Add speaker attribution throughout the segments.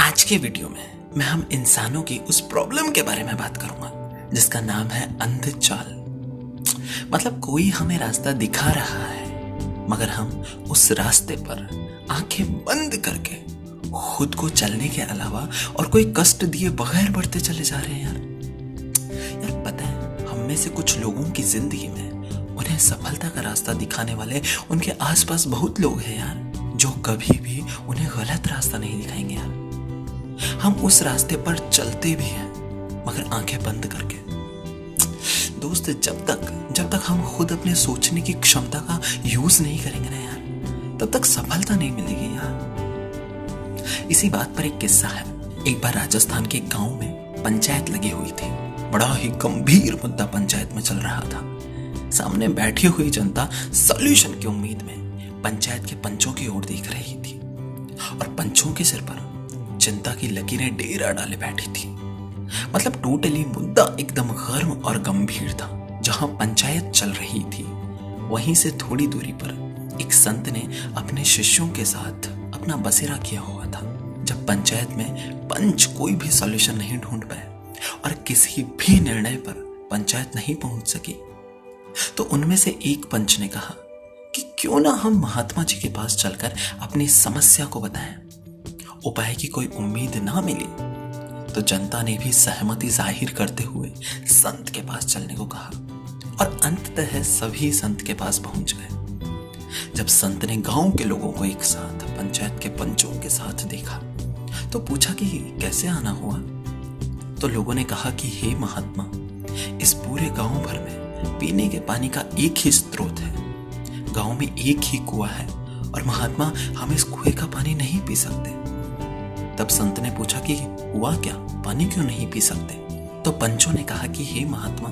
Speaker 1: आज के वीडियो में मैं हम इंसानों की उस प्रॉब्लम के बारे में बात करूंगा जिसका नाम है अंध चाल। मतलब कोई हमें रास्ता दिखा रहा है मगर हम उस रास्ते पर आंखें बंद करके खुद को चलने के अलावा और कोई कष्ट दिए बगैर बढ़ते चले जा रहे हैं यार पता है हम में से कुछ लोगों की जिंदगी में उन्हें सफलता का रास्ता दिखाने वाले उनके आसपास बहुत लोग हैं यार, जो कभी भी उन्हें गलत रास्ता नहीं दिखाएंगे यार। हम उस रास्ते पर चलते भी हैं मगर आंखें बंद करके। दोस्त जब तक हम खुद अपने सोचने की क्षमता का यूज नहीं करेंगे ना यार, तब तक सफलता नहीं मिलेगी यार। इसी बात पर एक किस्सा है। एक बार राजस्थान के गांव में पंचायत लगी हुई थी। बड़ा ही गंभीर मुद्दा पंचायत में चल रहा था। सामने बैठी हुई जनता सॉल्यूशन की उम्मीद में पंचायत के पंचों की ओर देख रही थी और पंचों के सिर पर चिंता की लकीरें डेरा डाले बैठी थी। मतलब टोटली मुद्दा एकदम गर्म और गंभीर था। जहां पंचायत चल रही थी वहीं से थोड़ी दूरी पर एक संत ने अपने शिष्यों के साथ अपना बसेरा किया हुआ था। जब पंचायत में पंच कोई भी सॉल्यूशन नहीं ढूंढ पाए और किसी भी निर्णय पर पंचायत नहीं पहुंच सकी, तो उनमें से एक पंच ने कहा कि क्यों ना हम महात्मा जी के पास चलकर अपनी समस्या को बताएं। उपाय की कोई उम्मीद ना मिली तो जनता ने भी सहमति जाहिर करते हुए संत के पास चलने को कहा और अंततः सभी संत के पास पहुंच गए। जब संत ने गांव के लोगों को एक साथ पंचायत के पंचों के साथ देखा तो पूछा कि कैसे आना हुआ। तो लोगों ने कहा कि हे महात्मा, इस पूरे गांव भर में पीने के पानी का एक ही स्रोत है। गांव में एक ही कुआं है और महात्मा हम इस कुएं का पानी नहीं पी सकते। तब संत ने पूछा कि हुआ क्या, पानी क्यों नहीं पी सकते। तो पंचों ने कहा कि हे महात्मा,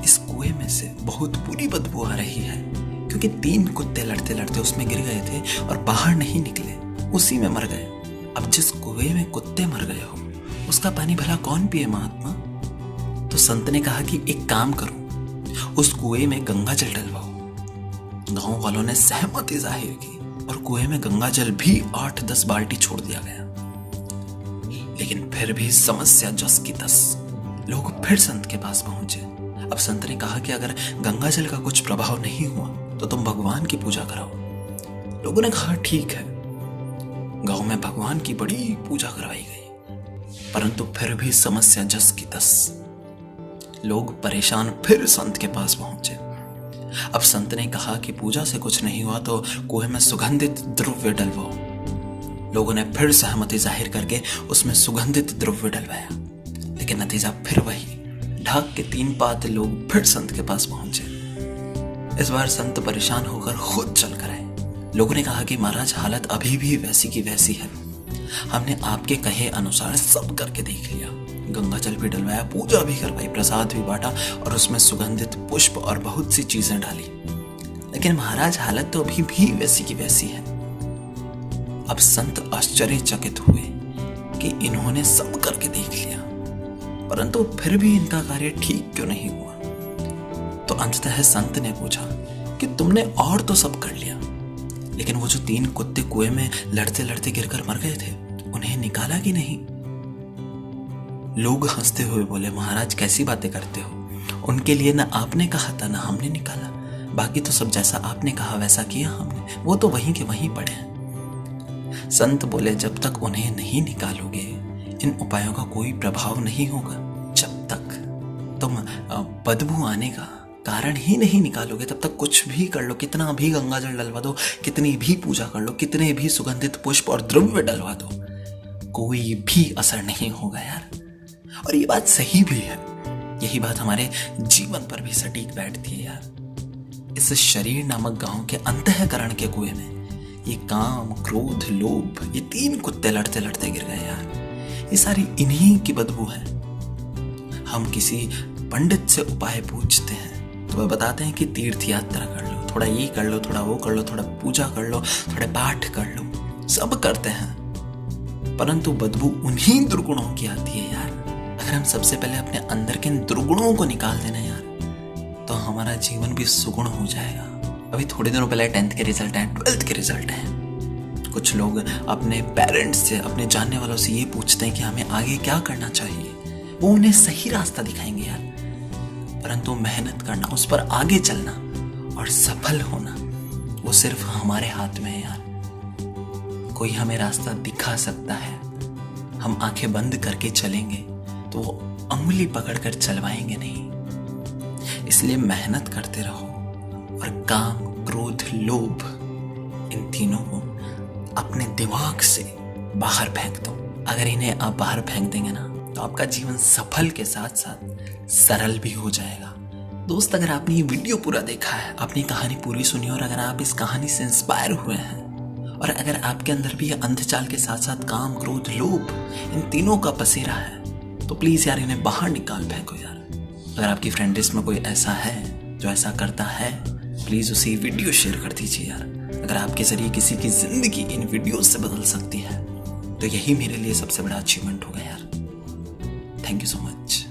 Speaker 1: इस कुएं में से बहुत बुरी बदबू आ रही है क्योंकि 3 कुत्ते लड़ते लड़ते उसमें गिर गए थे और बाहर नहीं निकले, उसी में मर गए। अब जिस कुएं में कुत्ते मर गए हो उसका पानी भला कौन पिए महात्मा। तो संत ने कहा कि एक काम करो, उस कुएं में गंगा जल डलवाओ। गांव वालों ने सहमति जाहिर की और कुएं में गंगा जल भी 8-10 बाल्टी छोड़ दिया गया। लेकिन फिर भी समस्या जस की तस। लोग फिर संत के पास पहुंचे। अब संत ने कहा कि अगर गंगा जल का कुछ प्रभाव नहीं हुआ तो तुम भगवान की पूजा कराओ। लोगों ने कहा ठीक है। गांव में भगवान की बड़ी पूजा करवाई गई, परंतु फिर भी समस्या जस की तस। लोग परेशान फिर संत के पास पहुंचे। अब संत ने कहा कि पूजा से कुछ नहीं हुआ तो कुएं में सुगंधित द्रव्य डलवाओ। लोगों ने फिर सहमति जाहिर करके उसमें सुगंधित द्रव्य डलवाया, लेकिन नतीजा फिर वही। ढाक के 3 पात लोग फिर संत के पास पहुंचे। इस बार संत परेशान होकर खुद चल कर आए। लोगों ने कहा कि महाराज, हालत अभी भी वैसी की वैसी है। हमने आपके कहे अनुसार सब करके देख लिया। गंगा जल भी डलवाया, पूजा भी करवाई, प्रसाद भी बांटा और उसमें सुगंधित पुष्प और बहुत सी चीजें डाली, लेकिन महाराज हालत तो अभी भी वैसी की वैसी है। अब संत आश्चर्यचकित हुए कि इन्होंने सब करके देख लिया, परंतु फिर भी इनका कार्य ठीक क्यों नहीं हुआ। तो अंततः संत ने पूछा कि तुमने और तो सब कर लिया, लेकिन वो जो 3 कुत्ते कुएं में लड़ते लड़ते गिरकर मर गए थे उन्हें निकाला कि नहीं। लोग हंसते हुए बोले, महाराज कैसी बातें करते हो, उनके लिए ना आपने कहा था ना हमने निकाला। बाकी तो सब जैसा आपने कहा वैसा किया हमने, वो तो वहीं के वहीं पड़े हैं। संत बोले, जब तक उन्हें नहीं निकालोगे इन उपायों का कोई प्रभाव नहीं होगा। जब तक तुम बदबू आने का कारण ही नहीं निकालोगे तब तक कुछ भी कर लो, कितना भी गंगा जल डलवा दो, कितनी भी पूजा कर लो, कितने भी सुगंधित पुष्प और द्रव्य डलवा दो, कोई भी असर नहीं होगा यार। और ये बात सही भी है। यही बात हमारे जीवन पर भी सटीक बैठती है यार। इस शरीर नामक गांव के अंतःकरण के कुएं में ये काम, क्रोध, लोभ, ये 3 कुत्ते लड़ते लड़ते गिर गए यार। ये सारी इन्हीं की बदबू है। हम किसी पंडित से उपाय पूछते हैं तो वह बताते हैं कि तीर्थ यात्रा कर लो, थोड़ा ये कर लो, थोड़ा वो कर लो, थोड़ा पूजा कर लो, थोड़े पाठ कर लो, सब करते हैं, परंतु बदबू उन्हीं दुर्गुणों की आती है यार। अगर हम सबसे पहले अपने अंदर के दुर्गुणों को निकाल देना यार, तो हमारा जीवन भी सुगुण हो जाएगा। अभी थोड़े दिनों पहले 10th के रिजल्ट हैं, 12th के रिजल्ट हैं। कुछ लोग अपने पेरेंट्स से, अपने जानने वालों से ये पूछते हैं कि हमें आगे क्या करना चाहिए। वो उन्हें सही रास्ता दिखाएंगे यार, परंतु मेहनत करना, उस पर आगे चलना और सफल होना वो सिर्फ हमारे हाथ में है यार। कोई हमें रास्ता दिखा सकता है, हम आंखें बंद करके चलेंगे तो वो अंगुली पकड़कर चलवाएंगे नहीं। इसलिए मेहनत करते रहो और काम, क्रोध, लोभ, इन तीनों को अपने दिमाग से बाहर फेंक दो। अगर इन्हें आप बाहर फेंक देंगे ना तो आपका जीवन सफल के साथ साथ सरल भी हो जाएगा। दोस्त, अगर आपने ये वीडियो पूरा देखा है, आपने कहानी पूरी सुनी और अगर आप इस कहानी से इंस्पायर हुए हैं और अगर आपके अंदर भी ये अंधचाल के साथ साथ काम, क्रोध, लोभ, इन तीनों का पसेरा है तो प्लीज यार इन्हें बाहर निकाल फेंको यार। अगर आपकी फ्रेंड लिस्ट में कोई ऐसा है जो ऐसा करता है, प्लीज उसे वीडियो शेयर कर दीजिए यार। अगर आपके जरिए किसी की जिंदगी इन वीडियो से बदल सकती है तो यही मेरे लिए सबसे बड़ा अचीवमेंट होगा यार। Thank you so much.